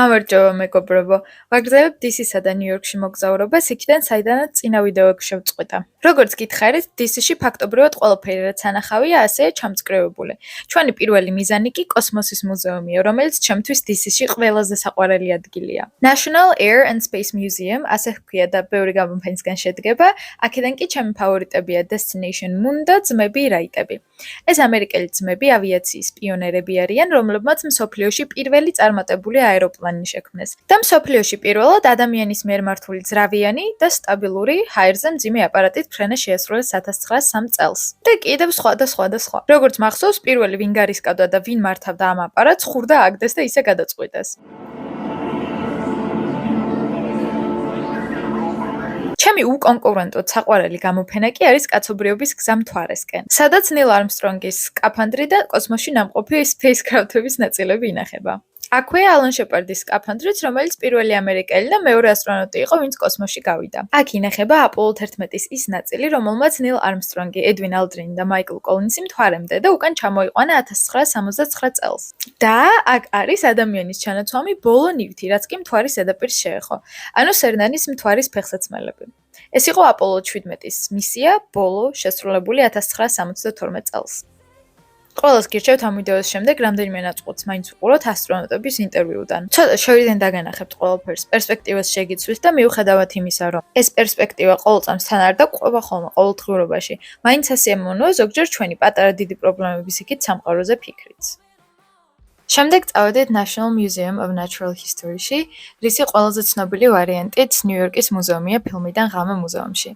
გამარჯობა მეგობრებო. ვაგრძელებ DC-სა და ნიუ-იორკში მოგზაურობას იქიდან, საიდანაც წინა ვიდეოებში შევწყვეტა. როგორც გითხარით, DC-ში ფაქტობრივად ყველაფერი, რაც ანახავია, ასეა ჩამწკრივებული. ჩვენი პირველი მიზანი კი კოსმოსის მუზეუმია, რომელიც ჩემთვის DC-ში ყველაზე საყვარელი ადგილია. National Air and Space Museum, ასე ჰქვია და ბევრი გამოფენისგან შედგება, აქედან კი ჩემი ფავორიტებია Destination Moon და ძმები რაიტები. ეს ამერიკელი ძმები ავიაციის პიონერები არიან, რომლებმაც მსოფლიოში პირველი წარმატებული აეროპლანი შექმნეს და მსოფლიოში პირველად ადამიანის მიერ მართული ძრავიანი და სტაბილური ჰაერზე მძიმე აპარატით ფრენა შეასრულეს 1903 წელს. და კიდევ სხვა და სხვა და სხვა. როგორც მახსოვს, პირველი ვინ გარისკავდა და ვინ მართავდა ამ აპარატს, ხურდა აგდეს და ისე გადაწყვიტეს. ჩემი უკონკურენტოდ საყვარელი გამოფენა კი არის კაცობრიობის გზა მთვარესკენ, სადაც ნილ არმსტრონგის სკაფანდრი და კოსმოსში ნამყოფი სპეისკრაფტების ნაწილები ინახება. აქვეა ალან შეპარდის სკაფანდრიც, რომელიც პირველი ამერიკელი და მეორე ასტრონავტი იყო, ვინც კოსმოსში გავიდა. აქ ინახება აპოლო 11-ის ის ნაწილი, რომელმაც ნილ არმსტრონგი, ეդვინ ალდრინი და მაიკლ კოლინსი მთვარემდე და უკან ჩამოიყვანა 1969 წელს. და აქ არის ადამიანის ჩანაცვამი ბოლო ნივთი, რაც კი მთვარის ზედაპირს შეეხო. ანუ სერნანის მთვარის ფეხსაცმელები. ეს იყო აპოლო 17-ის მისია ბოლო, შესრულებული 1972 წელს. ყველას გირჩევთ ამ ვიდეოს შემდეგ რამდენიმე ნაწყვეტს მაინც უყუროთ ასტრონავტების ინტერვიუდან. ცოტა შევიდეთ და განახებთ ყველაფერს, პერსპექტივას შეგიცვლით და მიუხედავად იმისა, რომ ეს პერსპექტივა ყოველწამს თან არ დაგვყვება ხოლმე ყოველდღიურობაში, მაინც ასე მომნოა ზოგჯერ ჩვენი პატარა დიდი პრობლემების იქით სამყაროზე ფიქრიც. შემდეგ წავედით National Museum of Natural History-ში, რისი ყველაზე ცნობილი ვარიანტიც ნიუ-იორკის მუზეუმია ფილმიდან ღამე მუზეუმში.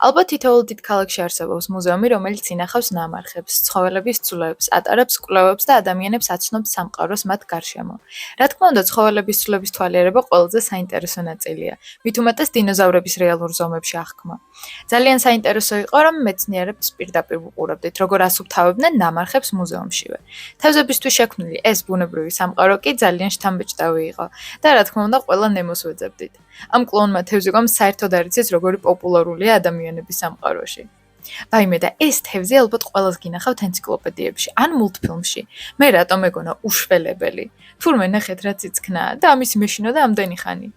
ალბათ თითოეულ დიდ ქალაქში არსებობს მუზეუმი, რომელიც ინახავს ნამარხებს, ცხოველების ცულებს, ატარებს კვლევებს და ადამიანებს აცნობს სამყაროს მათ გარშემო. რა თქმა უნდა, ცხოველების ცულების თვალიერება ყველაზე საინტერესო ნაწილია, მით უმეტეს დინოზავრების რეალურ ზომებში აღქმა. ძალიან საინტერესო იყო, რომ მეცნიერებს პირდაპირ ვუყურებდით, როგორ ასუფთავებდნენ ნამარხებს მუზეუმშივე. თევზებისთვის შექმნილი ეს ბუნებრივი სამყარო კი ძალიან შთამბეჭდავი იყო და რა თქმა უნდა ყველა ნემოს ვეძებდით. ამ კლონმა თევზიკომ საერთოდ არ იცის როგორი პოპულარულია ადამიანების სამყაროში. ვაიმე და ეს თევზი ალბათ ყველას გინახავთ ენციკლოპედიებში ან მულტფილმში. მე რატომ მეგონა უშველებელი. თურმე ნახეთ რაც იცქნა და ამისი მეშინოდა ამდენი ხანი.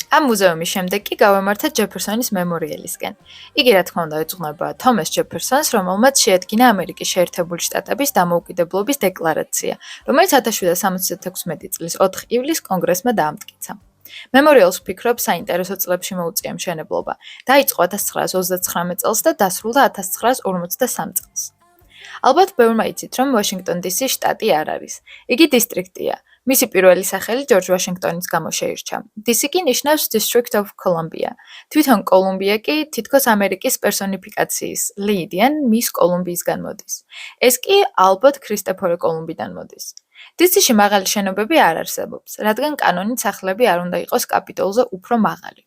ამ მუზეუმის შემდეგ კი გავემართა ჯეფერსონის მემორიალისკენ. იგი რა თქმა უნდა ეძღვნება თომას ჯეფერსონს, რომელმაც შეადგინა ამერიკის შეერთებული შტატების დამოუკიდებლობის დეკლარაცია, რომელიც 1776 წლის 4 ივლისს კონგრესმა დაამტკიცა. მემორიალს ვფიქრობ საინტერესო წლებში მოუწია მშენებლობა. დაიწყო 1939 წელს და დასრულდა 1953 წელს. ალბათ ბევრმა იცით, რომ ვაშინგტონ DC შტატი არ არის. იგი დისტრიქტია. მისი პირველი სახელი ჯორჯ ვაშინგტონის გამო შეირჩა. DC კი ნიშნავს District of Columbia. თვითონ კოლუმბია კი თითქოს ამერიკის პერსონიფიკაციის ლეიდიან მის კოლუმბიისგან მოდის. ეს კი ალბათ ქრისტეფორე კოლუმბიდან მოდის. DC-ში მაღალი შენობები არ არსებობს, რადგან კანონით სახლები არ უნდა იყოს კაპიტოლზე უფრო მაღალი.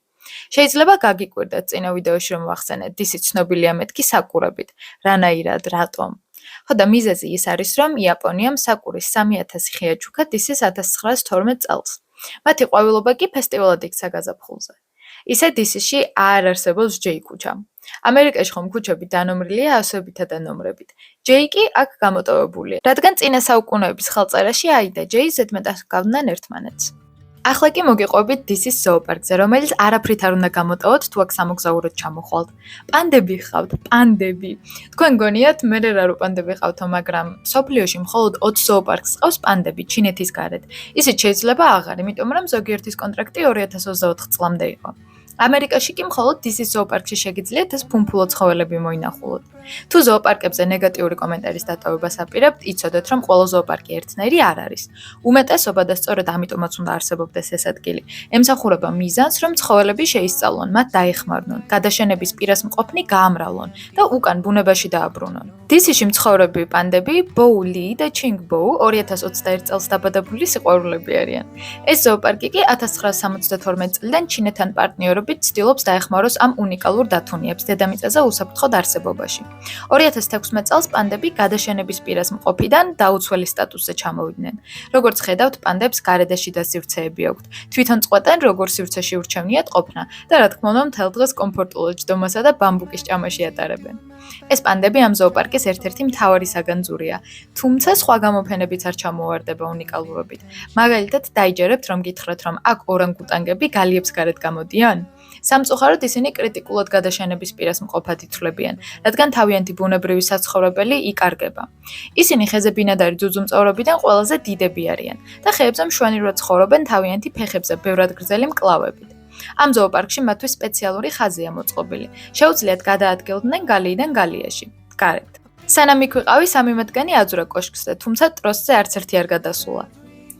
შეიძლება გაგიკვირდეთ წინა ვიდეოში რომ ვახსენეთ, DC ცნობილია მეთქი საკურებით. რანაირად, რატომ? ხო და მიზეზი ის არის, რომ იაპონიამ საკურის 3000 ხია ჩუქა DC-ს 1912 წელს. მათი ყვავილობა კი ფესტივალად იქცა გაზაფხულზე. ისე DC-ში არ არსებობს J ქუჩა. ამერიკაში ხომ ქუჩები დანომრილია ასოებითა და ნომრებით. J კი აქ გამოტოვებულია, რადგან წინა საუკუნეების ხელწერაში I და J ზედმეტად ჰგავდნენ ერთმანეთს. ახლა კი მოგიყვებით DC-ს ზოოპარკზე, რომელიც არაფრით არ უნდა გამოტოვოთ თუ აქ სამოგზაუროდ ჩამოხვალთ. პანდები ხავთ, პანდები. თქვენ გონიათ, მე რა პანდები ყავთო, მაგრამ სოფლიოში მხოლოდ 20 ზოოპარკს ყავს პანდები ჩინეთის გარეთ. ისიც შეიძლება აღარ, იმიტომ რომ ზოგიერთის კონტრაქტი 2024 წლამდე იყო. ამერიკაში კი მხოლოდ DC-ს ზოოპარკში შეგიძლიათ ეს ფუმფულო ცხოველები მოინახულოთ. თუ ზოოპარკებზე ნეგატიური კომენტარის დატოვებას აპირებთ, იცოდეთ, რომ ყველა ზოოპარკი ერთნაირი არ არის. უმეტესობა და სწორედ ამიტომაც უნდა არსებობდეს ეს ადგილი. ემსახურება მიზანს, რომ ცხოველები შეისწავლონ, მათ დაეხმარნონ, გადაშენების პირას მყოფნი გაამრავლონ და უკან ბუნებაში დააბრუნონ. DC-ში მცხოვრები პანდები, ბოუ ლი და ჩინგ ბოუ 2021 წელს დაბადებული სიყვარულები არიან. ეს ზოოპარკი კი 1972 წლიდან ჩინეთთან პარტნიორობით საშუალებით ცდილობს დაეხმაროს ამ უნიკალურ დათუნიებს დედამიწაზე უსაფრთხოდ არსებობაში. 2016 წელს პანდები გადაშენების პირას მყოფიდან დაუცველი სტატუსზე ჩამოვიდნენ. როგორც ხედავთ, პანდებს გარე და შიდა სივრცეები აქვთ. თვითონ წყვეტენ, როგორ სივრცეში ურჩევნიათ ყოფნა და რა თქმა უნდა, მთელ დღეს კომფორტულად ჯდომასა და ბამბუკის ჭამაში ატარებენ. ეს პანდები ამ ზოოპარკის ერთ-ერთი მთავარი საგანძურია, თუმცა სხვა გამოფენებიც არ ჩამოუვარდება უნიკალურობით. მაგალითად, დაიჯერებთ, რომ გითხრათ, რომ აქ ორანგუტანგები გალიებს გარეთ გამოდიან? სამწუხაროდ ისინი კრიტიკულად გადაშენების პირას მყოფად ითვლებიან, რადგან თავიანთი ბუნებრივი საცხოვრებელი იკარგება. ისინი ხეზე ბინადარი ძუძუმწოვრებიდან ყველაზე დიდები არიან და ხეებზე მშვენივრად ცხოვრობენ თავიანთი ფეხებზე ბევრად გრძელი მკლავებით. ამ ზოოპარკში მათთვის სპეციალური ხაზია მოწყობილი. შეუძლიათ გადაადგილდნენ გალიიდან გალიაში, გარეთ. სანამ იქ ვიყავი, 3 მათგანი აძვრა კოშკზე, თუმცა ტროსზე არც ერთი არ გადასულა.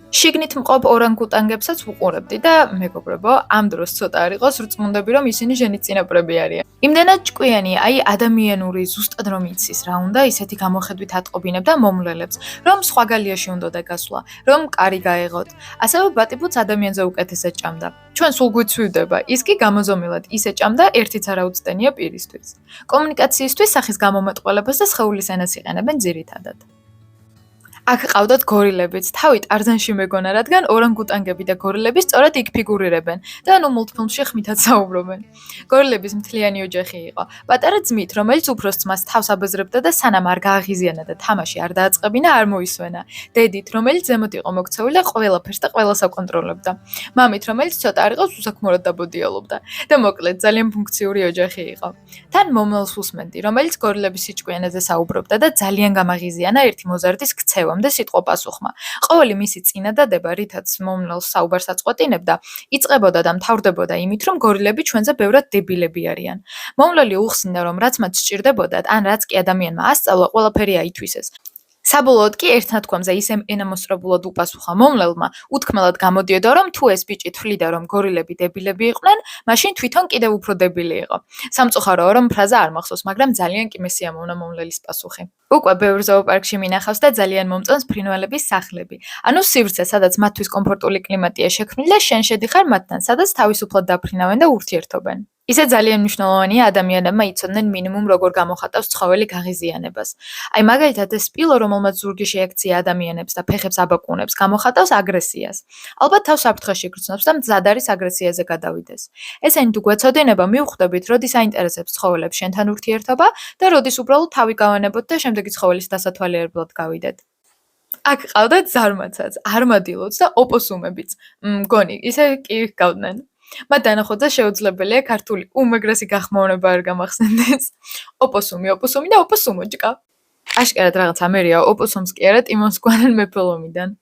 შიგნით მყოფ ორანგუტანგებსაც ვუყურებდი და მეგობრებო, ამ დროს ცოტა არ იყოს რწმუნდები, რომ ისინი ჟენიწინაპრები არიან. იმდენად ჭკვიანი, აი ადამიანური, ზუსტად რომ იცის რა უნდა, ისეთი გამოხედვით ატყობინებდა მომვლელებს, რომ სხვა გალიაში უნდოდა გასვლა, რომ კარი გაეღოთ. ასევე ბატიბუც ადამიანზე უკეთესად ჭამდა. ჩვენ სულ გვიცვივდება, ის კი გამოზომილად ისე ჭამდა, ერთიც არ აუწდენია პირისთვის. კომუნიკაციისთვის სახის გამომეტყველებას და სხეულის ენას იყენებენ ძირითადად. აქ ყავდათ გორილებიც, თავი ტარზანში მეგონა, რადგან ორანგუტანგები და გორილები სწორედ იქ ფიგურირებენ და მულტფილმში ხმითად საუბრობენ. გორილების მთლიანი ოჯახი იყო. პატარა ძმით, რომელიც უფროს ძმას თავს აბეზრებდა და სანამ არ გააღიზიანა და თამაში არ დააწყებინა, არ მოისვენა. დედით, რომელიც ზემოთ იყო მოქცეული და ყველაფერს და ყველას აკონტროლებდა. მამით, რომელიც ცოტა არ იყოს უსაქმურად დაბოდიალობდა და მოკლედ ძალიან ფუნქციური ოჯახი იყო. თან მომლელს უსმენდი, რომელიც გორილების სიჭკვიანეზე საუბრობდა და ძალიან გამაღიზიანა ერთი მოზარდის ქცევამ და სიტყვა პასუხმა. ყოველი მისი წინადადება, რითაც მომლელს საუბარს აწყვეტინებდა, იწყებოდა და მთავრდებოდა იმით, რომ გორილები ჩვენზე ბევრად დებილები არიან. მომლელი უხსნიდა, რომ რაც მათ სჭირდებოდათ, ან რაც კი ადამიანმა ასწავლა, ყველაფერი აითვისეს. საბოლოოდ კი ერთ ნათქვამზე ისე ენამოსწრებულად უპასუხა მომლელმა, უთქმელად გამოდიოდა, რომ თუ ეს ბიჭი თვლიდა, რომ გორილები დებილები იყვნენ, მაშინ თვითონ კიდევ უფრო დებილი იყო. სამწუხაროა, რომ ფრაზა არ მახსოვს, მაგრამ ძალიან კი მესიამოვნა მომლელის პასუხი. უკვე ბევრ ზოოპარკში მინახავს და ძალიან მომწონს ფრინველების სახლები. ანუ სივრცე, სადაც მათთვის კომფორტული კლიმატია შექმნილი და შენ შედიხარ მათთან, სადაც თავისუფლად დაფრინავენ და ურთიერთობენ. ისე ძალიან მნიშვნელოვანია ადამიანებმა იცოდნენ მინიმუმ როგორ გამოხატავს ცხოველი გაღიზიანებას. აი მაგალითად ეს სპილო, რომელმაც ზურგი შეაქცია ადამიანებს და ფეხებს აბაკუნებს, გამოხატავს აგრესიას. ალბათ თავს საფრთხეში გრძნობს და მზად არის აგრესიაზე გადავიდეს. ესენი თუ გვეცოდინება, მივხვდებით, როდის აინტერესებს ცხოველებს შენთან ურთიერთობა და როდის უბრალოდ თავი გავანებოთ და შემდეგი ცხოველის დასათვალიერებლად გავიდეთ. აქ ყავდათ ზარმაცაც, არმადილოც და ოპოსუმებიც. მგონი, ისე კი ჰგავდნენ. მათ დანახვაძე შეუძლებელია ქართული უმეგრესი გახმოვანება არ გამახსენდეს. ოპოსუმი და ოპოსუმოჯკა. აშკარად რაღაც ამერია, ოპოსუმს კი არა ტიმონს გვანან მეფელომიდან.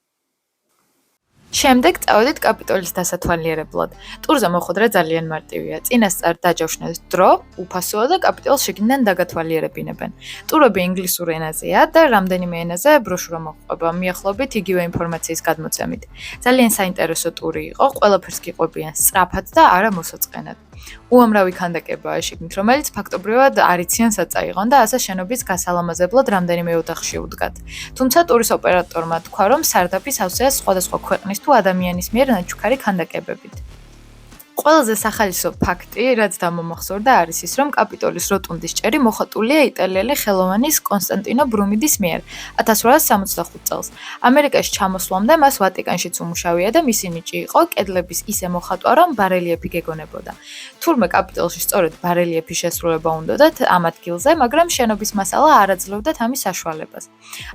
შემდეგ წავედით კაპიტოლის დასათვალიერებლად. ტურზე მოხვედრა ძალიან მარტივია. წინასწარ დაჯავშნეთ დრო, უფასოა და კაპიტოლს შიგნიდან დაგათვალიერებინებენ. ტურები ინგლისურ ენაზეა და რამდენიმე ენაზე ბროშურა მოჰყვება, მიახლოებით იგივე ინფორმაციის გადმოცემით. ძალიან საინტერესო ტური იყო, ყველაფერს გიყვებიან სწრაფად და არა მოსაწყენად. უამრავი ქანდაკებაა შიგნით, რომელიც ფაქტობრივად არ იციან საწაიღონ და ასე შენობის გასალამაზებლად რამდენიმე ოთახში უდგათ. თუმცა ტურის ოპერატორმა თქვა, რომ სარდაფი სავსეა სხვადასხვა ქვეყნის თუ ადამიანის მიერ ნაჩუქარი ქანდაკებებით. ყველაზე სახალისო ფაქტი, რაც დამომახსოვრდა, არის ის, რომ კაპიტოლის როტუნდის ჭერი მოხატულია იტალიელი ხელოვანის კონსტანტინო ბრუმიდის მიერ 1865 წელს. ამერიკაში ჩამოსვლამდე მას ვატიკანშიც უმუშავია და მისი ნიჭი იყო კედლების ისე მოხატვა, რომ ბარელიეფი გეგონებოდა. თურმე კაპიტოლში სწორედ ბარელიეფის შესრულება უნდოდათ ამ ადგილზე, მაგრამ შენობის მასალა არ აძლევდათ ამის საშუალებას.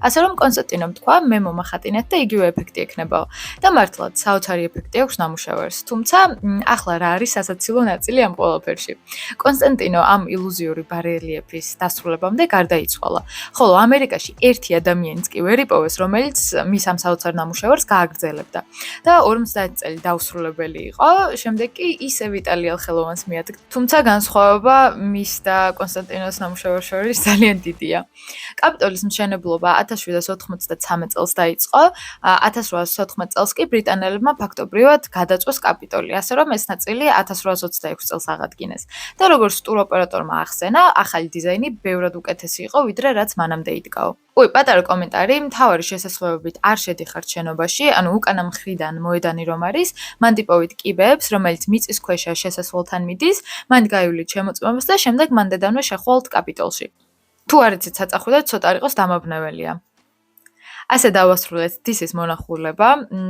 ასე რომ კონსტანტინომ თქვა, მე მომახატინეთ და იგივე ეფექტი ექნებაო. და მართლაც საოცარი ეფექტი აქვს ნამუშევარს. თუმცა ახლა რა არის სასაცილო ნაწილი ამ ყველაფერში. კონსტანტინო ამ ილუზიური ბარელიეფის დასრულებამდე გარდაიცვალა. ხოლო ამერიკაში ერთი ადამიანიც კი ვერ იპოვეს, რომელიც მის ამ საოცარ ნამუშევარს გააგრძელებდა. და 50 წელი დაუსრულებელი იყო, შემდეგ კი ისევ იტალიელ ხელოვანს მიადგა. თუმცა განსხვავება მის და კონსტანტინოს ნამუშევარს შორის ძალიან დიდია. კაპიტოლის მშენებლობა 1793 წელს დაიწყო, 1814 წელს კი ბრიტანელებმა ფაქტობრივად გადაწვეს კაპიტოლი, ასე რომ ეს ნაწილი 1826 წელს აღადგინეს და როგორც ტუროპერატორმა ახსენა, ახალი დიზაინი ბევრად უკეთესი იყო, ვიდრე რაც მანამდე იდგაო. პატარა კომენტარი, მთავარი შესასვლელობით არ შედიხართ შენობაში, ანუ უკანა მხრიდან მოედანი რომ არის, მან ტიპოვით კიბეებს, რომელიც მიწისქვეშა შესასვლელთან მიდის, მან გაივლით შემოწმებას და შემდეგ მანდედანვე შეხვალთ კაპიტოლში. თუ არ იცით საწახვი და ცოტა არ იყოს დამაბნეველია. ასე დავასრულეთ დისის მონახულება,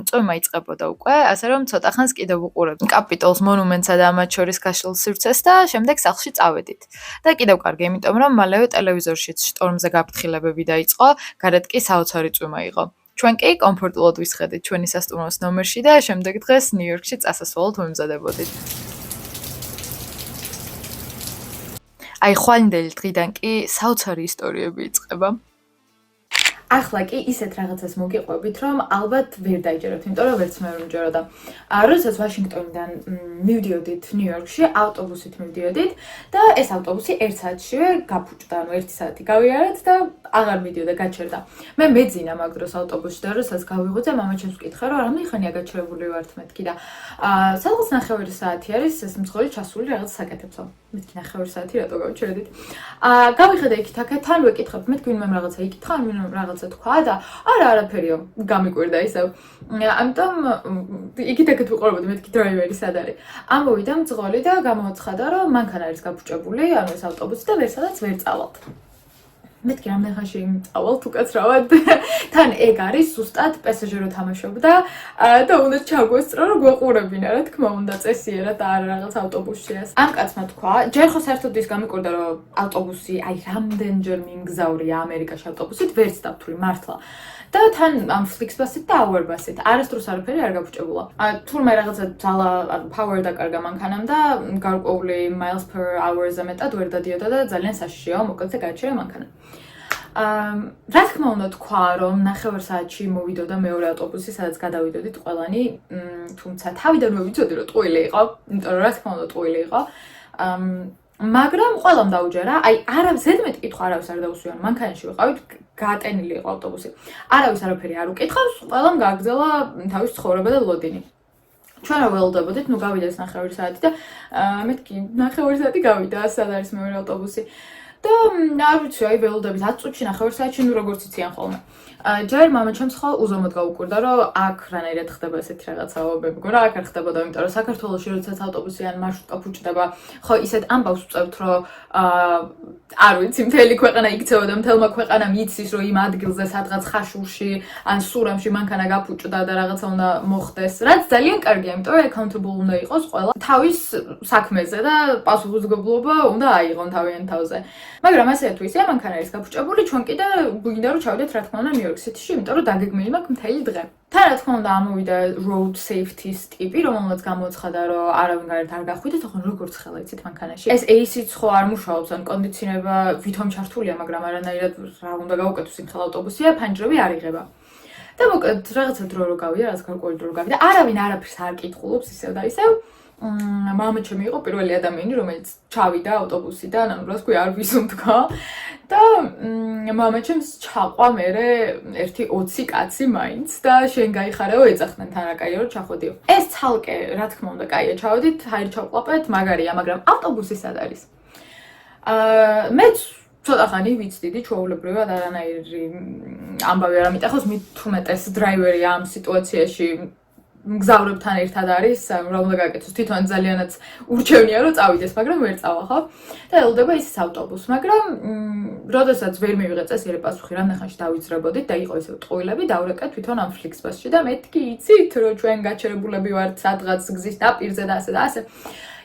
წვიმა იწყებოდა უკვე, ასე რომ ცოტა ხანს კიდევ ვუყურებთ კაპიტოლს მონუმენტსა და მათ შორის გაშლილ სივრცეს და შემდეგ სახლში წავედით. და კიდევ კარგი, იმიტომ რომ მალევე ტელევიზორშიც შტორმზე გაფრთხილებები დაიწყო, გარეთ კი საოცარი წვიმა იყო. ჩვენ კი კომფორტულად ვისხედით ჩვენი სასტუმროს ნომერში და შემდეგ დღეს ნიუ-იორკში წასასვლელად ვემზადებოდით. აი ხვალინდელი დღიდან კი საოცარი ისტორიები იწყება. ახლა კი ისეთ რაღაცას მოგიყვებით, რომ ალბათ ვერ დაიჯერებთ, იმიტომ რომ ვერც მე ვერ მჯეროდა. როდესაც ვაშინგტონიდან მივდიოდით ნიუ-იორკში, ავტობუსით მივდიოდით და ეს ავტობუსი 1 საათშივე გაფუჭდა, ანუ 1 საათი გავიარეთ და აღარ მიდიოდა, გაჩერდა. მე მეძინა მაგ დროს ავტობუსში და როდესაც გავიღვიძე, მამაჩემს ვკითხე, რომ რამდენი ხანია გაჩერებული ვართ მეთქი და სადღაც 9 საათი არის ეს მძღოლი ჩასული რაღაც საკეთებსო. მეთქი 9 საათი რატო გავჩერდით? გავიხედე იქით აქეთ, თან ვეკითხებთ, მეთქი ვინმე რაღაცა იკითხა, ვინმე რაღაცა თქვა და არაფერიო გამიკვირდა ისევ. ამიტომ იქით აქეთ ვიყურებოდი მეთქი დრაივერი სად არის. ამოვიდა მძღოლი და გამოაცხადა, რომ მანქანა არის გაფუჭებული, ანუ ეს ავტობუსი და ვერსადაც ვერ წავალთ. მეთქი რამდენ ხანში წავალთ უკაცრავად. თან ეგ არის ზუსტად პასაჟირო თამაშობდა და უნდა ჩაგვესწრო რომ გვეყურებინა, რა თქმა უნდა, წესიერად და არა რაღაც ავტობუსში. ამ კაცმა თქვა, ჯერ ხო საერთოდ ის გამიკვირდა, რომ ავტობუსი აი რამდენჯერ მიმგზავრია ამერიკაში ავტობუსით, ვერც დაფთული მართლა. და თან ამ Flixbus-ით და Hour-Bus-ით არასდროს არაფერი არ გაფუჭებულა. თურმე რაღაცა ძალა, ანუ power დაკარგა მანქანამ და გარკვეული miles per hour-ზე მეტად ვერ დადიოდა და ძალიან საშიშია, მოკლედ გააჩერა მანქანა. რა თქმა უნდა თქვა, რომ 9 საათში მოვიდოდა მეორე ავტობუსი, სადაც გადავიდოდით ყველანი, თუმცა თავიდანვე ვიცოდი, რომ ტყუილი იყო, იმიტომ რომ რა თქმა უნდა ტყუილი იყო. მაგრამ ყველამ დაუჯერა, აი ზედმეტ კითხვა არავის არ დაუსვია, მანქანაში ვიყავით, გაატენილი იყო ავტობუსი. არავის არაფერი არ უკითხავს, ყველამ გააგრძელა თავის ცხოვრება და ლოდინი. ჩვენ რა ველოდებოდით, ნუ გავიდეს 9 საათი და მეთქი 9 საათი გავიდა, სად არის მეორე ავტობუსი. და არ ვიცი, აი ველოდებით 10 წუთში 9 საათში, ნუ როგორც იციან ხოლმე. ჯერ მამაჩემს ხო უზომოდ გაუკვირდა, რომ აქ რანაირად ხდება ესეთი რაღაცაო, მე მგონა აქ არ ხდებოდა, იმიტომ რომ საქართველოში როდესაც ავტობუსი ან მარშრუტკა ფუჭდება, ხო ისეთ ამბავს ვწევთ, რომ არ ვიცი, მთელი ქვეყანა იქცევა და მთელმა ქვეყანამ იცის, რომ იმ ადგილზე სადღაც ხაშურში ან სურამში მანქანა გაფუჭდა და რაღაცა უნდა მოხდეს. რაც ძალიან კარგია, იმიტომ რომ accountable უნდა იყოს ყველა თავის საქმეზე და პასუხისმგებლობა უნდა აიღონ თავიანთ თავზე. მაგრამ ასე თუ ისე მანქანა არის გაფუჭებული, ჩვენ კიდე გვინდა რომ ჩავიდეთ რა თქმა უნდა ნიუ-იორკ სიტიში, იმიტომ რომ დაგეგმილი მაქვს მთელი დღე. თან რა თქმა უნდა ამოვიდა road safety-ს ტიპი, რომელმაც გამოაცხადა, რომ არავინ გარეთ არ გახვიდეთ, თქო როგორც ხელა იცით მანქანაში. ეს AC-ც ხო არ მუშაობს, ან კონდიციონება ვითომ ჩართულია, მაგრამ არანაირად რა უნდა გავუკეთოს იმ ხელ ავტობუსია, ფანჯრები არ იღება. და მოკლედ რაღაცა დრო რო გავიდა, რაც გარკვეული დრო რო გავიდა. არავინ არაფერს არ კითხულობს ისევ და ისევ. მამაჩემი იყო პირველი ადამიანი, რომელიც ჩავიდა ავტობუსიდან, ანუ რა თქვი, არ ვიზუნთქა და მამაჩემს ჩაყვა მერე ერთი 20 კაცი მაინც და შენ გაიხარეო ეძახდნენ თან რა კაია რომ ჩახვედიო. ეს ცალკე, რა თქმა უნდა, კაია ჩავედით, ჰაერ ჩავყლაპეთ, მაგარია, მაგრამ ავტობუსი სად არის? მეც ცოტა ხანი ვიცდიდი ჩვეულებრივად არანაირი ამბავი არ ამიტახოს, მით უმეტეს დრაივერი ამ სიტუაციაში მგზავრებთან ერთად არის, რა უნდა გაკეთოს, თვითონ ძალიანაც ურჩევნია რომ წავიდეს, მაგრამ ვერ წავა, ხო? და ელოდება ის ავტობუსი, მაგრამ როდესაც ვერ მივიღე წესიერი პასუხი, რამდენ ხანში დავიძრებოდით და იყო ისევ ტყუილები, დავრეკე თვითონ ამ Flixbus-ში და მეთქი იცით, რომ ჩვენ გაჩერებულები ვართ სადღაც გზის ნაპირზე და ასე და ასე.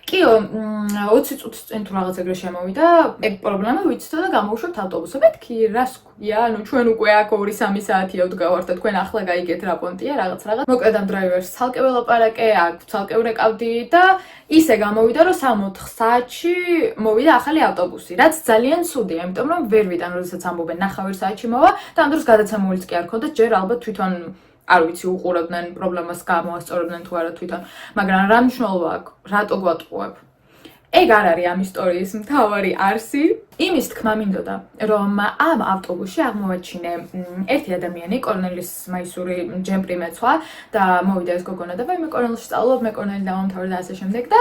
კიო, 20 წუთის წინ თუ რაღაც ეგრე შემოვიდა, ეგ პრობლემა ვიცით და გამოვუშვებთ ავტობუსზე. მეთქი რას ქვია, ანუ ჩვენ უკვე აქ 2-3 საათია ვდგავართ და თქვენ ახლა გაიგეთ რა პონტია, რაღაც. მოკლედ ამ დრაივერს ცალკე ველაპარაკე, აქ ცალკე ვრეკავდი და ისე გამოვიდა, რომ 3-4 საათში მოვიდა ახალი ავტობუსი, რაც ძალიან ცუდია, იმიტომ რომ ვერ ვიდან, როდესაც ამბობენ 9 საათში მოვა და ამ დროს გადაცემულიც კი არ ქონდათ, ჯერ ალბათ თვითონ არ ვიცი უყურებდნენ პრობლემას გამოასწორებდნენ თუ არა თვითონ, მაგრამ რა მნიშვნელობა აქვს, რატო გვატყუებ? ეგ არ არის ამ ისტორიის მთავარი არსი. იმის თქმა მინდოდა, რომ ამ ავტობუსში აღმოვაჩინე ერთი ადამიანი, კორნელის მაისური ჯემპრი მეცვა და მოვიდა ეს გოგონა და მე კორნელში სწავლობ, მე კორნელი დავამთავრე და ასე შემდეგ და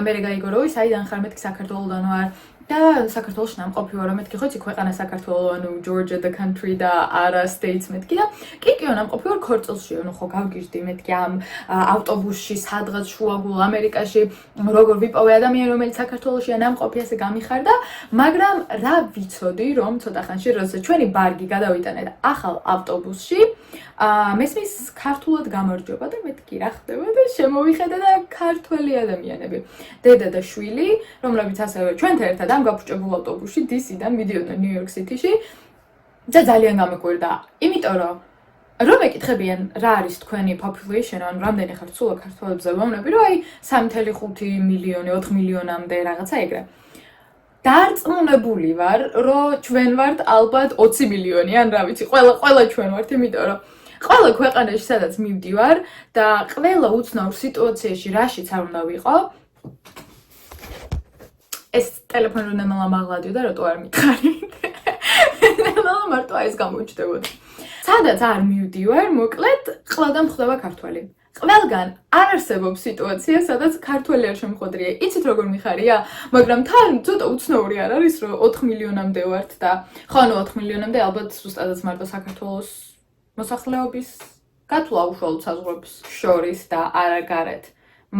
მე გაიგო რომ საიდან ხარ, მეთქი საქართველოდან ვარ და საქართველოში ნამყოფი ვარ, მეთქი ხო იცი ქვეყანა საქართველო, ანუ Georgia the country და არა states მეთქი და კიკიო ნამყოფი ვარ ქორწილში, ანუ ხო გავგიჟდი მეთქი ამ ავტობუსში სადღაც შუაგულ ამერიკაში როგორ ვიპოვე ადამიანი რომელიც საქართველოშია ნამყოფი ასე გამიხარდა, მაგრამ რა ვიცოდი რომ ცოტა ხანში როცა ჩვენი ბარგი გადავიტანეთ ახალ ავტობუსში მესმის ქართულად გამარჯობა და მეთქი რა ხდება და შემოვიხედა და ქართველი ადამიანები დედა და შვილი რომლებიც ასევე ჩვენთან ერთად ამ გაფუჭებულ ავტობუსში DC-დან მიდიოდნენ ნიუ-იორკ სიტიში და ძალიან გამეკვირდა იმიტომ რომ ეკითხებიან რა არის თქვენი population ან რამდენი ხართ სულ ქართველებზე ვამნები რომ აი 3.5 მილიონი 4 მილიონამდე რაღაცა ეგრე დარწმუნებული ვარ რომ ჩვენ ვართ ალბათ 20 მილიონი ან რა ვიცი ყველა ჩვენ ვართ იმიტომ რომ ყველა ქვეყანაში სადაც მივდივარ და ყველა უცნაურ სიტუაციაში რაშიც არ უნდა ვიყო ეს ტელეფონი ნელა მაღლადიო და რატო არ მითხარი ნელა მარტო ეს გამოჩნდებოდა სადაც არ მივდივარ მოკლედ ყველგან ხდება ქართველი ყველგან არ არსებობს სიტუაცია სადაც ქართველი არ შემოხვედრია იცით როგორ მიხარია მაგრამ თან ცოტა უცნაური არ არის რომ 4 მილიონამდე ვართ და ხო ანუ 4 მილიონამდე ალბათ ზუსტადაც მარტო საქართველოს მოსახლეობის გათვლა უშუალოდ საზღვრებს შორის და არა გარეთ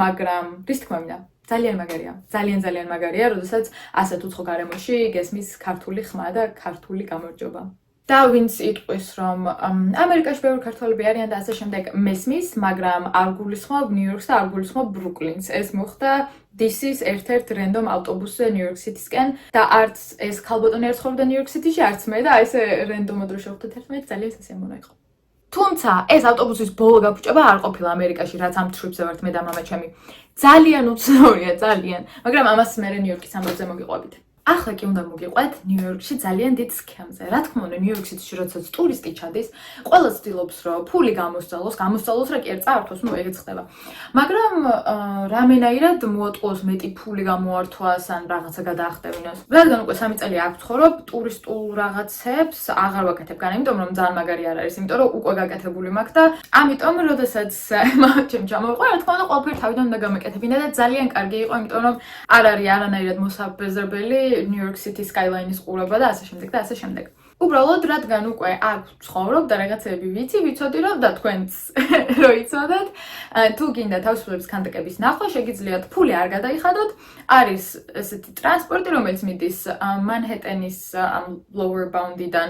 მაგრამ რის თქმა უნდა ძალიან მაგარია ძალიან მაგარია როდესაც ასეთ უცხო გარემოში გესმის ქართული ხმა და ქართული გამარჯობა და ვინც იტყვის რომ ამერიკაში ბევრი ქართველები არიან და ასე შემდეგ მესმის მაგრამ არ გულისხმობ ნიუ-იორკს და არ გულისხმობ ბრუკლინს ეს მოხდა DC-ის ერთ-ერთ რენდომ ავტობუსზე ნიუ-იორკ სიტისკენ და არც ეს ქალბატონი არ ცხოვრობდა ნიუ-იორკ სიტიში არც მე და ესე რენდომად რო შევხვდით ერთმანეთს ძალიან სასიამოვნო იყო თუმცა ეს ავტობუსის ბოლო გაფუჭება არ ყოფილა ამერიკაში რაც ამ ტრიპზე ვართ მე და მამა ჩემი ძალიან უცნაურია ძალიან მაგრამ ამას მე ნიუ-იორკის ამბებზე მოგიყვებით ახლა კი უნდა მოგიყვეთ ნიუ-იორკში ძალიან დიდ სქემზე. რა თქმა უნდა, ნიუ-იორკ სიტიში როდესაც ტურისტი ჩადის, ყველა ცდილობს რომ ფული გამოსწავლოს რა კი არ წაართოს, ნუ ეგეც ხდება. მაგრამ რამენაირად მოატყუოს მეტი ფული გამოართვას ან რაღაცა გადაახტევინოს. რადგან უკვე 3 წელი აქ ვცხოვრობ, ტურისტულ რაღაცებს აღარ ვაკეთებ გან, იმიტომ რომ ძალიან მაგარი არ არის, იმიტომ რომ უკვე გაკეთებული მაქვს და ამიტომ როდესაც ჩემ ჩამოვიყო, რა თქმა უნდა, ყველაფერი თავიდან უნდა გამეკეთებინა და ძალიან კარგი იყო, იმიტომ რომ არ არის არანაირად მოსაბეზრებელი New York City skyline-ის ყურება და ასე შემდეგ და ასე შემდეგ. უბრალოდ რადგან უკვე აქ ვცხოვრობ და რაღაცები ვიცოდი რომ და თქვენც რო იცოდეთ, თუ გინდა თავისუფლების ქანდაკების ნახვა, შეგიძლიათ ფული არ გადაიხადოთ. არის ესეთი ტრანსპორტი, რომელიც მიდის მანჰეტენის lower bound-დან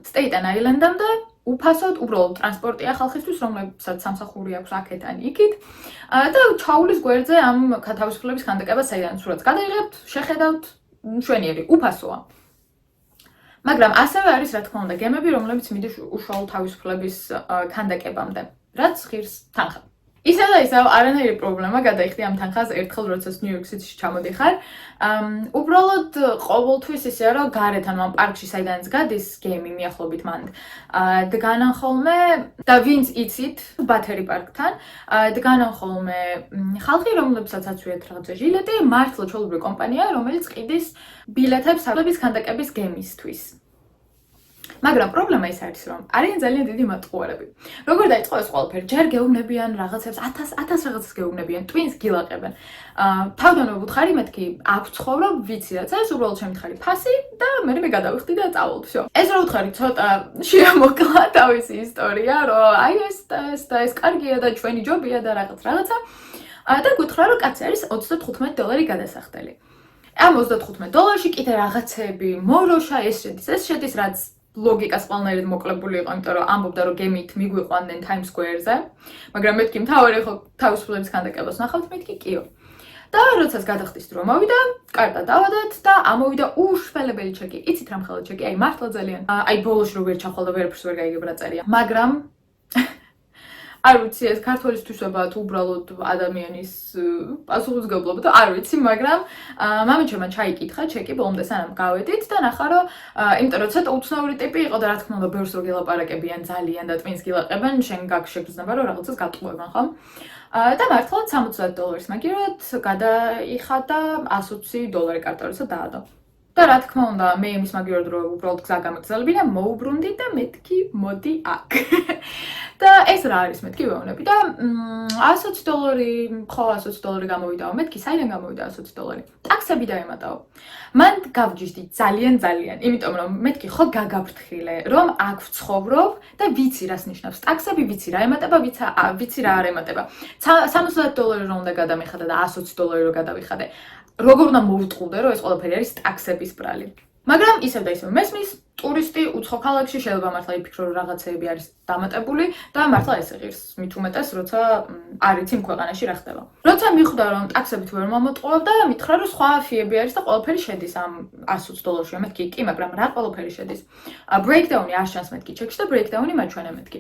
Staten Island-მდე. უფასოდ უბრალოდ ტრანსპორტია ხალხისთვის, რომლებსაც სამსახური აქვს აქეთ ან იქით. და ჩაულის გვერდზე ამ თავისუფლების ქანდაკებას საიდან სურათს გადაიღებთ, შეხედავთ, მშვენიერი, უფასოა. მაგრამ ასევე არის რა თქმა უნდა გემები, რომლებიც მიდის უშუალოდ თავისუფლების ქანდაკებამდე, რაც ღირს თანხა. ისე და ისე არანაირი პრობლემა გადაიხდი ამ თანხას ერთხელ როდესაც ნიუ-იორკ სიტიში ჩამოდიხარ. უბრალოდ ყოველთვის ისეა რომ გარეთ ანუ ამ პარკში საიდანაც გადის გემი მიახლობით მანდ. დგანან ხოლმე და ვინც იცით ბათერი პარკთან, დგანან ხოლმე ხალხი რომლებსაც აცვიათ რაღაცა ჟილეტი, მართლა ჩვეულებრივი კომპანია, რომელიც ყიდის ბილეთებს საფლების ქანდაკების გემისთვის. მაგრამ პრობლემა ის არის რომ არიან ძალიან დიდი მატყუარები. როგორ დაიწყო ეს ყველაფერი? ჯერ გეუბნებიან რაღაცებს 1000 რაღაცას გეუბნებიან, ტვინს გილაყებენ. თავიდან ვუთხარი მეთქი აქ ცხოვრობ, ვიცი რაც ეს უბრალოდ შემითხარი ფასი და მე გადავიხდი და წავალ. всё. ეს რო ვუთხარი ცოტა შეამოკლა თავისი ისტორია, რომ აი ეს კარგია და ჩვენი ჯობია და რაღაცა. და გითხრა რომ კაცი არის $35 გადასახდელი. ამ $35-ში კიდე რაღაცები მოროშა ეს შედის რაც ლოგიკას ყველანაირად მოკლებული იყო, იმიტომ რომ ამბობდა რომ გემით მიგვიყვანდნენ Times Square-ზე, მაგრამ მეთქი მთავარი ხო თავისუფლების ქანდაკებას ნახავთ, მეთქი კიო. და როდესაც გადახდის დრო მოვიდა, კარტა დავადეთ და ამოვიდა უშველებელი ჩეკი. იცით რა მხოლოდ ჩეკი, აი მართლა ძალიან. აი ბოლოში რო ვერ ჩახვალ და ვერაფერს ვერ გაიგებ რა წერია. მაგრამ არ ვიცი ეს ქართველისთვის ვება თუ უბრალოდ ადამიანის პასუხისმგებლობა და არ ვიცი, მაგრამ მამიჩემმა ჩაიკითხა ჩეკი ბოლომდე სანამ გავედით და ნახა რომ იმიტომ რომ ცოტა უცნაური ტიპი იყო და რა თქმა უნდა ბევრს რო გელაპარაკებიან ძალიან და ტვინს გილაყებენ, შენ გაგშეგრძნება რომ რაღაცას გატყუებენ, ხო? და მართლაც $70 მაგირად გადაიხადა $120 კარტა როცა დაადო. და რა თქმა უნდა, მე იმის მაგივრად რომ უბრალოდ გზა გამეგზავნები და მოუბრუნდი და მეთქი მოდი აქ. და ეს რა არის მეთქი ვეუბნები და $120 ხო $120 გამოვიდაო. მეთქი საიდან გამოვიდა $120? ტაქსები დაემატაო. მან გავჯიშდი ძალიან, იმიტომ რომ მეთქი ხო გაგაფრთხილე, რომ აქ ვცხოვრობ და ვიცი რას ნიშნავს. ტაქსები ვიცი რა ემატება, ვიცი რა არ ემატება. $70 რომ უნდა გადამიხადე და $120 რომ გადავიხადე. როგორ უნდა მოვიტყუდე, რომ ეს ყველაფერი არის ტაქსების ბრალი. მაგრამ ისევ და ისევ მესმის ტურისტი უცხო ქალაქში შეიძლება მართლა იფიქრო რომ რაღაცეები არის დამატებული და მართლა ეს ღირს მით უმეტეს როცა არ იცი იმ ქვეყანაში რა ხდება. როცა მიხვდა რომ ტაქსებით ვერ მომოტყუებ და მითხრა რომ სხვა ფიები არის და ყველაფერი შედის ამ $120-ში. მეთქი კი, მაგრამ რა ყველაფერი შედის? breakdown-ი არ ჩანს მეთქი ჩეკში და breakdown-ი მაჩვენე მეთქი.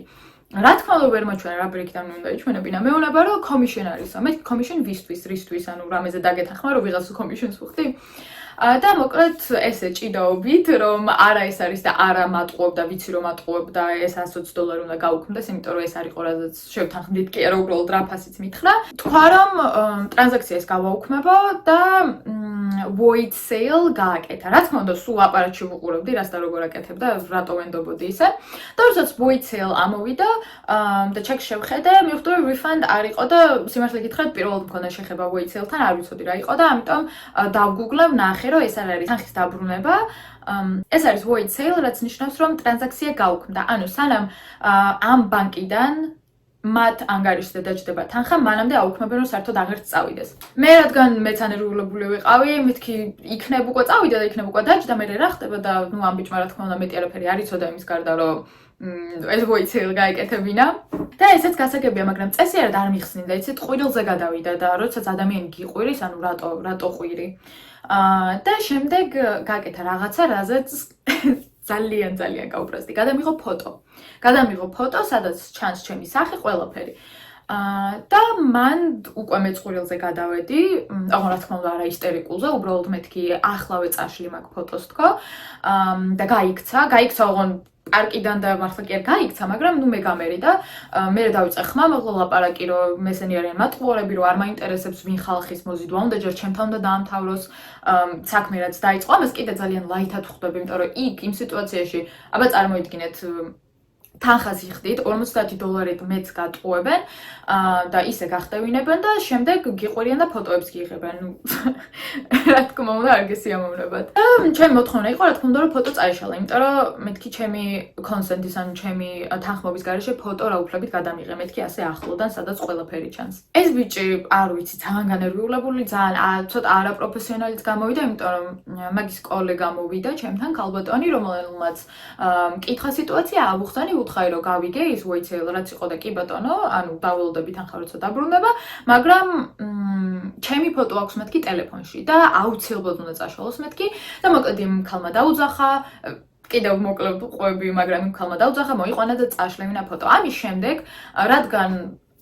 რა თქმა უნდა ვერ მაჩვენე რა breakdown-ი უნდა იჩვენებინა. მეუბნება რომ commission არისო. მე commission რისთვის, ანუ რამეზე დაგეთანხმა რომ ვიღაც commission-ს ვხდი. და მოკლედ ესე ჭიდაობით რომ არა ეს არის და არა მატყუებ და ვიცი რომ მატყუებ და ეს $120 უნდა გაუქმდეს, იმიტომ რომ ეს არის ყურადღებას შევთანხმდით კი არა უბრალოდ რა ფასიც მითხრა. თქვა რომ ტრანზაქციას გავაუქმებო და void sale გააკეთა. რა თქმა უნდა სულ აპარატში ვუყურებდი რას და როგორ აკეთებდა, რატო ვენდობოდი ისე. და როდესაც void sale ამოვიდა და ჩეკს შევხედე, მივხვდი რომ refund არ იყო და სიმართლე გითხრათ პირველად მქონდა შეხება void sale-თან, არ ვიცოდი რა იყო და ამიტომ დავგუგლებ ნახე რომ ეს არ არის თანხის დაბრუნება, ეს არის void sale, რაც ნიშნავს რომ ტრანზაქცია გაუქმდა. ანუ სანამ ამ ბანკიდან მათ ანგარიშზე დაჯდება თანხა, მანამდე აუქმებენ რომ საერთოდ აღარც წავიდეს. მე რადგან მეც ანერვიულებული ვიყავი, მეთქი იქნებ უკვე წავიდა და იქნებ უკვე დაჯდა, მე რა ხდება და ნუ ამ ბიჭმა რა თქმა უნდა მეტი არაფერი არ იცოდა იმის გარდა რომ ეს void sale გაიკეთებინა. და ესეც გასაგებია, მაგრამ წესიერად არ მიხსნიდა, იცით, ყვირილზე გადავიდა და როდესაც ადამიანი გიყვირის, ანუ რატო ყვირი. და შემდეგ გაკეთა რაღაცა, რაზეც ძალიან გავუბრაზდი. გადამიღო ფოტო, სადაც ჩანს ჩემი სახე, ყველაფერი. და მან უკვე მეც ყვირილზე გადავედი, აღარ რა თქმა უნდა არა ისტერიკულზე, უბრალოდ მეთქი ახლავე წაშლი მაგ ფოტოს თქო. და გაიქცა ოღონ პარკიდან და მართლა კი არ გაიქცა, მაგრამ ნუ მე გამერი და მე დავიწყე ხმა მაღლა ლაპარაკი რომ მესენი არიან მატყუარები, რომ არ მაინტერესებს ვინ ხალხის მოზიდვა უნდა, ჯერ ჩემთან უნდა დაამთავროს საქმე რაც დაიწყო. ამას კიდე ძალიან ლაითად ხვდები, იმიტომ რომ იქ იმ სიტუაციაში აბა წარმოიდგინეთ თანხას იხდით, $50 მეც გატყუებენ და ისე გახტევინებენ და შემდეგ გიყვირიან და ფოტოებს გიღებენ. რა თქმა უნდა არ გესიამოვნებათ. და ჩემი მოთხოვნა იყო რა თქმა უნდა რომ ფოტო წაიშალა, იმიტომ რომ მეთქი ჩემი consent-ის ან ჩემი თანხმობის გარეშე ფოტო რა უფლებით გადამიღე, მეთქი ასე ახლოდან სადაც ყველაფერი ჩანს. ეს ბიჭი არ ვიცი, ძალიან განერვიულებული, ძალიან ცოტა არაპროფესიონალიც გამოვიდა, იმიტომ რომ მაგის კოლეგა მოვიდა ჩემთან ქალბატონი, რომელმაც მკითხა სიტუაცია ავუხსანი, უთხარი რომ გავიგე ის void sale რაც იყო და კი ბატონო, ანუ დაველოდები თანხა როცა დაბრუნება, მაგრამ ჩემი ფოტო აქვს მეთქი ტელეფონში და აუცილებლად უნდა წაშალოს მეთქი და მოკლედ იმ ქალმა დაუძახა, კიდევ მოკლედ ყვები, მაგრამ იმ ქალმა დაუძახა, მოიყვანა და წაშლევინა ფოტო. ამის შემდეგ, რადგან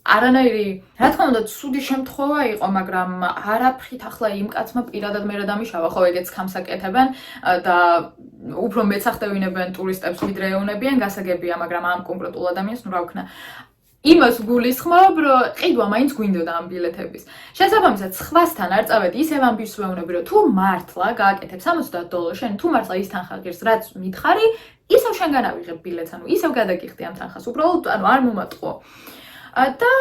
არანაირი, რა თქმა უნდა, ცუდი შემთხვევა იყო, მაგრამ არაფრით ახლა იმ კაცმა პირადად მე რა დამიშავა, ხო ეგეც ხამს აკეთებენ და უფრო მეც ახტევინებენ ტურისტებს ვიდრე ეუნებიან, გასაგებია, მაგრამ ამ კონკრეტულ ადამიანს ნუ რა ვქნა. იმას გულისხმობ, რომ ყიდვა მაინც გვინდოდა ამ ბილეთების. შესაბამისად, სხვასთან არ წავედი, ისევ ამ ბიჭს ვეუბნები, რომ თუ მართლა გააკეთებ $70, შენ თუ მართლა ის თანხა ღირს, რაც მითხარი, ისევ შენგან ავიღებ ბილეთს, ანუ ისევ გადაგიხდი ამ თანხას, უბრალოდ ანუ არ მომატყუო. და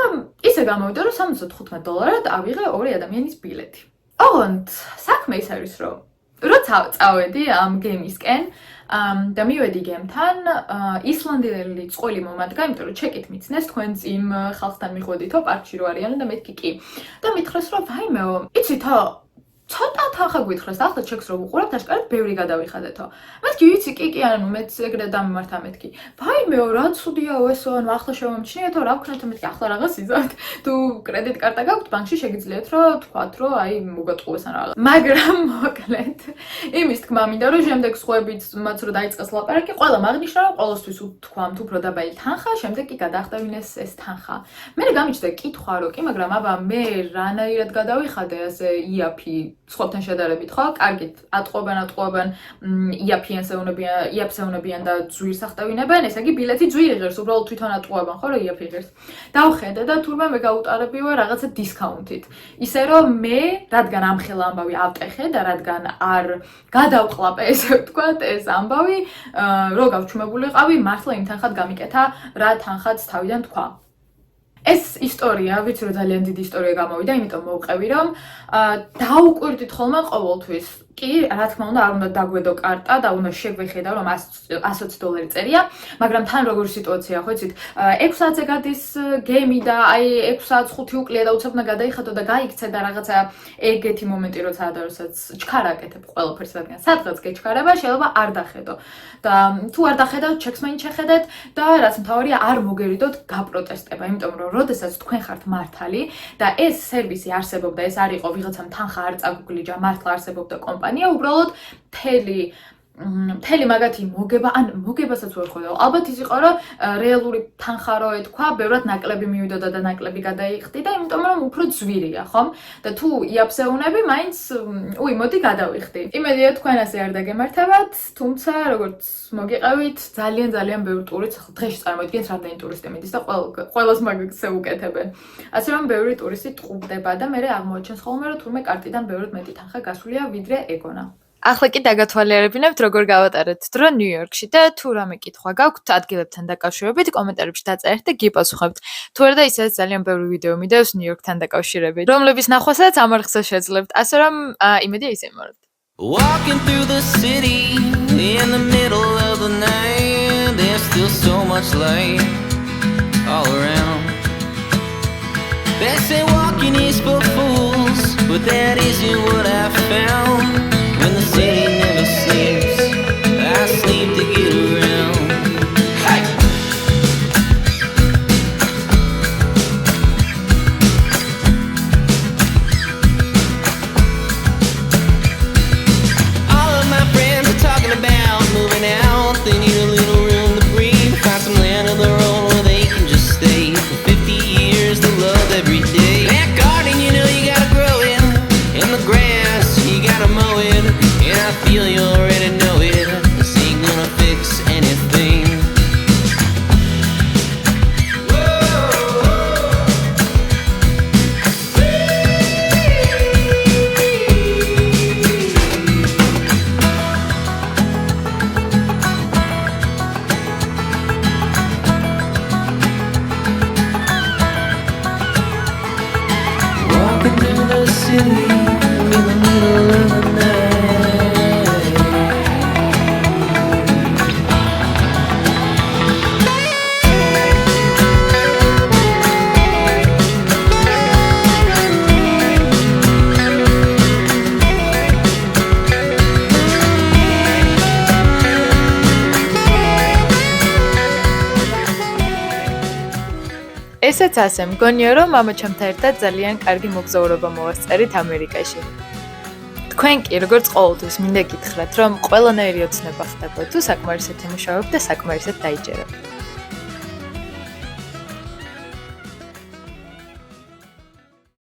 ისე გამოვიდა, რომ $75 ავიღე ორი ადამიანის ბილეთი. ოღონდ საქმე ის არის, რომ როცა წავედი ამ გემისკენ და მივედი გემთან, ისლანდიელი წყვილი მომადგა, იმიტომ რომ ჩეკით მიცნეს, თქვენც იმ ხალხთან მიხვედითო პარკში რო არიან და მეთქი კი. და მითხრეს, რომ ვაიმეო, იცითო, ცოტათ თანხა გვითხრას და ახლა ჩეკს რო ვუყურებთ, აშკარად ბევრი გადავიხადეთო. მეთქი ვიცი, კი, ანუ მეც ეგრე დამიმართა მეთქი. ვაიმეო, რა ცუდიაო ესო, ანუ ახლა შევამჩნიეთო, რა ვქნათო მეთქი, ახლა რაღაც იზავთ. თუ კრედიტ კარტა გაქვთ, ბანკში შეგიძლიათ რომ თქვათ, რომ აი მოგატყუეს ან რაღაც. მაგრამ მოკლედ, იმის თქმა მინდა, რომ შემდეგ სხვაებიც მათ რო დაიწყეს ლაპარაკი, ყველა მაგნიშნა რომ ყოველთვის უთქვამთ უფრო დაბალი თანხა, შემდეგ კი გადაახტევინეს ეს თანხა. მე გამიჩნდა კითხვა რომ კი, მაგრამ აბა მე რანაირად გადავიხადე ასე იაფი სხვებთან შედარებით, ხო? კარგით, ატყობენ, იაფს ეუნებიან და ძვირს ახტევინებენ, ესე იგი ბილეთი ძვირი ღირს, უბრალოდ თვითონ ატყუებენ, ხო, რომ იაფი ღირს. დავხედე და თურმე მე გაუტარებიო რაღაცა დისკაუნტით. ისე რომ მე, რადგან ამხელა ამბავი ავტეხე და რადგან არ გადავყლაპე, ესე ვთქვათ, ეს ამბავი, რო გავჩუმებულიყავი, მართლა იმ თანხად გამიკეთა, რა თანხაც თავიდან თქვა. ეს ისტორია, ვიცი რომ ძალიან დიდი ისტორია გამოვიდა, იმიტომ მოვყევი რომ დაუკვირდით ხოლმე ყოველთვის. კი, რა თქმა უნდა, არ უნდა დაგვედო კარტა და უნდა შეგვეხედა რომ $120 წერია, მაგრამ თან როგორი სიტუაცია, ხო იცით, 6 საათზე გადის გემი და აი 6 საათს 5 უკლია და უცებ უნდა გადაიხადო და გაიქცე და რაღაცა ეგეთი მომენტი როცა ადაროსაც ჩქარაკეთებ ყველაფერს, რადგან სადღაც გეჩქარება, შეიძლება არ დახედო. და თუ არ დახედავთ, ჩეკს მაინც შეხედეთ და რაც მთავარია, არ მოგერიდოთ გაპროტესტება, იმიტომ რომ როდესაც თქვენ ხართ მართალი და ეს სერვისი არსებობდა, ეს არ იყო ვიღაცამ თანხა არ წაგუგლიჯა, მართლა არსებობდა კომპანია, უბრალოდ მთელი მაგათი მოგება, ან მოგებასაც ვერ ხედავ. ალბათ ის იყო, რომ რეალური თანხა რო ეთქვა, ბევრად ნაკლები მივიდოდა და ნაკლები გადაიხდი და იმიტომ რომ უფრო ძვირია, ხომ? და თუ იაფსეუნები, მაინც მოდი გადავიხდი. იმედია თქვენ ასე არ დაგემართებათ, თუმცა როგორც მოგიყევით, ძალიან ბევრი ტურისტი, დღეში წარმოიდგინეთ რამდენი ტურისტი მიდის და ყველას მაგაზე უკეთებენ. ასე რომ ბევრი ტურისტი ტყუპდება და მე აღმოაჩენს ხოლმე, რომ თურმე კარტიდან ბევრად მეტი თანხა გასულია, ვიდრე ეგონა. ახლა კი დაგათვალიერებინებთ, როგორ გავატარეთ დრო ნიუ-იორკში და თუ რამე კითხვა გაქვთ ადგილებთან დაკავშირებით, კომენტარებში დაწერეთ და გიპასუხებთ. თუ არა და ისედაც ძალიან ბევრი ვიდეო მიდევს ნიუ-იორკთან დაკავშირებით, რომლების ნახვასაც ამარხსა შეძლებთ, ასე რომ იმედია ისე იმართ. Walking through the city in the middle of the night, there's still so much light all around. They say walking is for fools, but that isn't what I found. When the city never sleeps, I sleep to get around. Hey! All of my friends are talking about moving out. They need a little room to breathe, find some land of their own where they can just stay for 50 years to love every day. That garden, you know you gotta grow it, in the grass you gotta mow it. And I feel you already know it. This ain't gonna fix anything. Walking through the city in the middle of the night. ესეც ასე მგონია რომ მამაჩემთან ერთად ძალიან კარგი მოგზაურობა მოვასწერით ამერიკაში. თქვენ კი როგორც ყოველთვის მინდა გითხრათ რომ ყველანაირი ოცნება ხდება თუ საკმარისად იმუშავებთ და საკმარისად დაიჯერებთ.